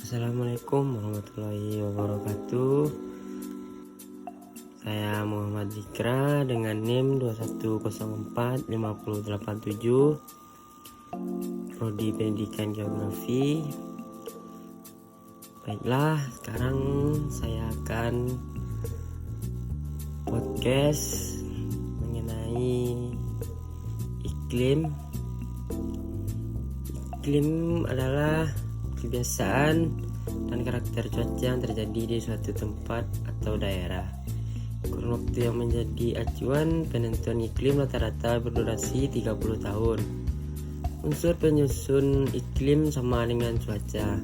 Assalamualaikum warahmatullahi wabarakatuh. Saya Muhammad Zikra dengan NIM 21045087, Prodi Pendidikan Geografi. Baiklah, sekarang saya akan podcast mengenai iklim. Iklim adalah kebiasaan dan karakter cuaca yang terjadi di suatu tempat atau daerah. Kurun waktu yang menjadi acuan penentuan iklim rata-rata berdurasi 30 tahun. Unsur penyusun iklim sama dengan cuaca.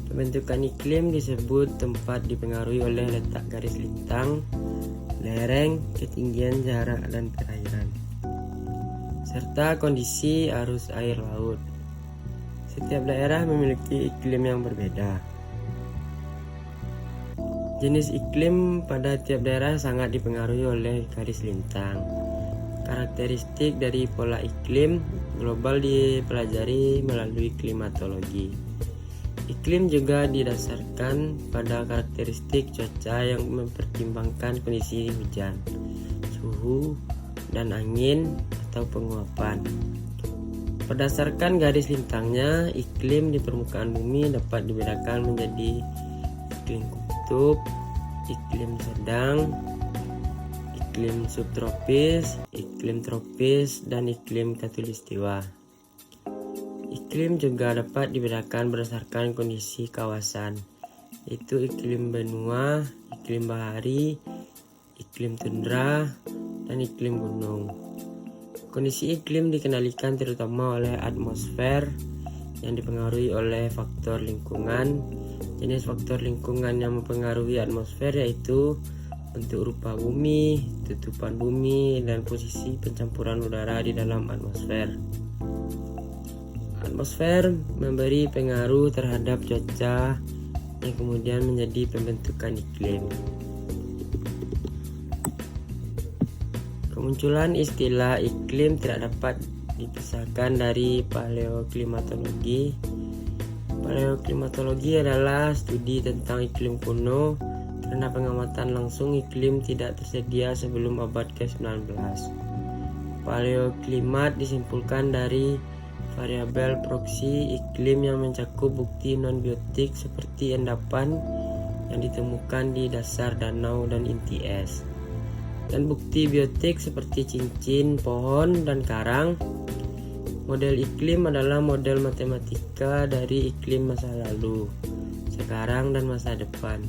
Pembentukan iklim disebut tempat dipengaruhi oleh letak garis lintang, lereng, ketinggian, jarak, dan perairan, serta kondisi arus air laut. Setiap daerah memiliki iklim yang berbeda. Jenis iklim pada tiap daerah sangat dipengaruhi oleh garis lintang. Karakteristik dari pola iklim global dipelajari melalui klimatologi. Iklim juga didasarkan pada karakteristik cuaca yang mempertimbangkan kondisi hujan, suhu, dan angin atau penguapan. Berdasarkan garis lintangnya, iklim di permukaan bumi dapat dibedakan menjadi iklim kutub, iklim sedang, iklim subtropis, iklim tropis, dan iklim khatulistiwa. Iklim juga dapat dibedakan berdasarkan kondisi kawasan, yaitu iklim benua, iklim bahari, iklim tundra, dan iklim gunung. Kondisi iklim dikendalikan terutama oleh atmosfer yang dipengaruhi oleh faktor lingkungan. Jenis faktor lingkungan yang mempengaruhi atmosfer yaitu bentuk rupa bumi, tutupan bumi, dan posisi pencampuran udara di dalam atmosfer. Atmosfer memberi pengaruh terhadap cuaca yang kemudian menjadi pembentukan iklim. Kemunculan istilah iklim tidak dapat dipisahkan dari paleoklimatologi. Paleoklimatologi adalah studi tentang iklim kuno karena pengamatan langsung iklim tidak tersedia sebelum abad ke-19. Paleoklimat disimpulkan dari variabel proksi iklim yang mencakup bukti non-biotik seperti endapan yang ditemukan di dasar danau dan inti es, dan bukti biotik seperti cincin, pohon, dan karang. Model iklim adalah model matematika dari iklim masa lalu, sekarang, dan masa depan.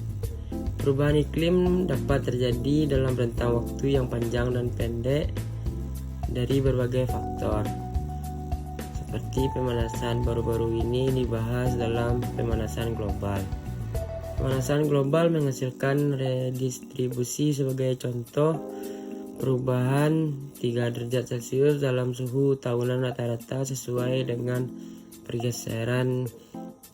Perubahan iklim dapat terjadi dalam rentang waktu yang panjang dan pendek dari berbagai faktor. Seperti pemanasan baru-baru ini dibahas dalam pemanasan global. Pemanasan global menghasilkan redistribusi sebagai contoh perubahan 3 derajat Celcius dalam suhu tahunan rata-rata sesuai dengan pergeseran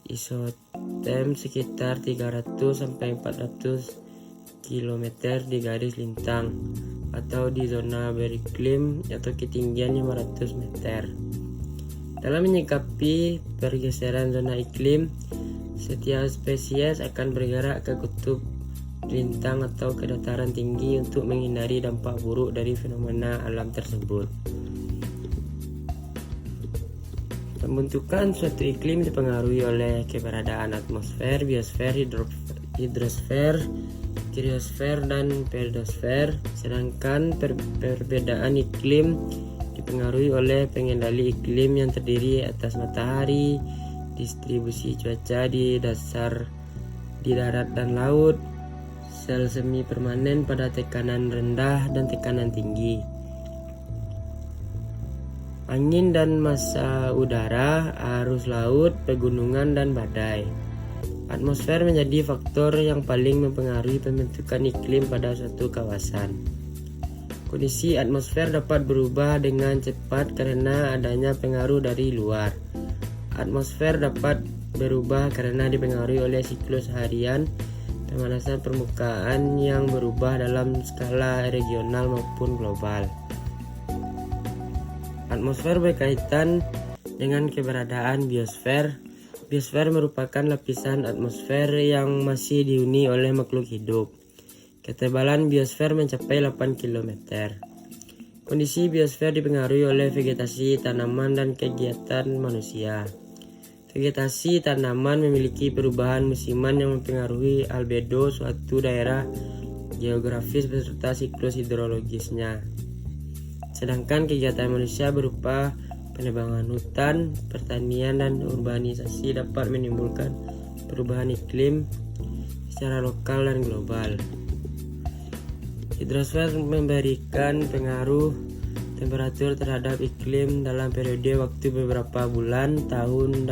isoterm sekitar 300-400 km di garis lintang atau di zona beriklim atau ketinggian 500 meter. Dalam menyikapi pergeseran zona iklim, setiap spesies akan bergerak ke kutub lintang atau ke dataran tinggi untuk menghindari dampak buruk dari fenomena alam tersebut. Pembentukan suatu iklim dipengaruhi oleh keberadaan atmosfer, biosfer, hidrosfer, kriosfer, dan peridosfer, sedangkan perbedaan iklim dipengaruhi oleh pengendali iklim yang terdiri atas matahari, distribusi cuaca di darat dan laut, sel semi permanen pada tekanan rendah dan tekanan tinggi, angin dan massa udara, arus laut, pegunungan, dan badai. Atmosfer menjadi faktor yang paling mempengaruhi pembentukan iklim pada suatu kawasan. Kondisi atmosfer dapat berubah dengan cepat karena adanya pengaruh dari luar. Atmosfer dapat berubah karena dipengaruhi oleh siklus harian, pemanasan permukaan yang berubah dalam skala regional maupun global. Atmosfer berkaitan dengan keberadaan biosfer. Biosfer merupakan lapisan atmosfer yang masih dihuni oleh makhluk hidup. Ketebalan biosfer mencapai 8 km. Kondisi biosfer dipengaruhi oleh vegetasi tanaman dan kegiatan manusia. Vegetasi tanaman memiliki perubahan musiman yang mempengaruhi albedo suatu daerah geografis beserta siklus hidrologisnya. Sedangkan kegiatan manusia berupa penebangan hutan, pertanian, dan urbanisasi dapat menimbulkan perubahan iklim secara lokal dan global. Hidrosfer memberikan pengaruh temperatur terhadap iklim dalam periode waktu beberapa bulan, tahun,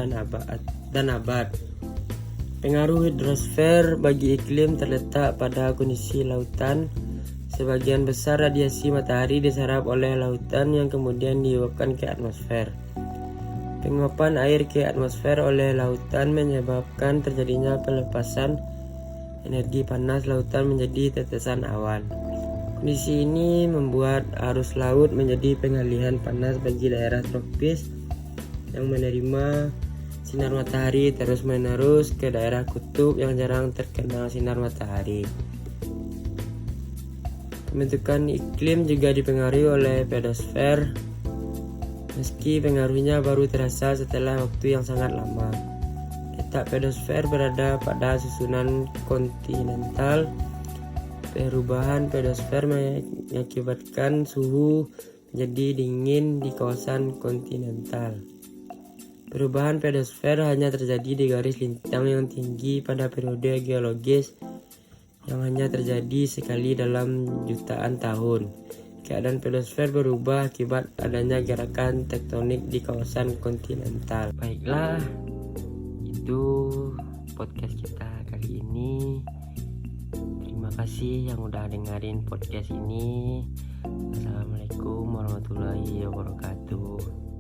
dan abad. Pengaruh hidrosfer bagi iklim terletak pada kondisi lautan. Sebagian besar radiasi matahari diserap oleh lautan yang kemudian diuapkan ke atmosfer. Penguapan air ke atmosfer oleh lautan menyebabkan terjadinya pelepasan energi panas lautan menjadi tetesan awan. Kondisi ini membuat arus laut menjadi pengalihan panas bagi daerah tropis yang menerima sinar matahari terus-menerus ke daerah kutub yang jarang terkena sinar matahari. Pembentukan iklim juga dipengaruhi oleh pedosfer, meski pengaruhnya baru terasa setelah waktu yang sangat lama. Letak pedosfer berada pada susunan kontinental. Perubahan pedosfer mengakibatkan suhu menjadi dingin di kawasan kontinental. Perubahan pedosfer hanya terjadi di garis lintang yang tinggi pada periode geologis yang hanya terjadi sekali dalam jutaan tahun. Keadaan pedosfer berubah akibat adanya gerakan tektonik di kawasan kontinental. Baiklah, itu podcast kita kali ini. Terima kasih yang udah dengerin podcast ini. Assalamualaikum warahmatullahi wabarakatuh.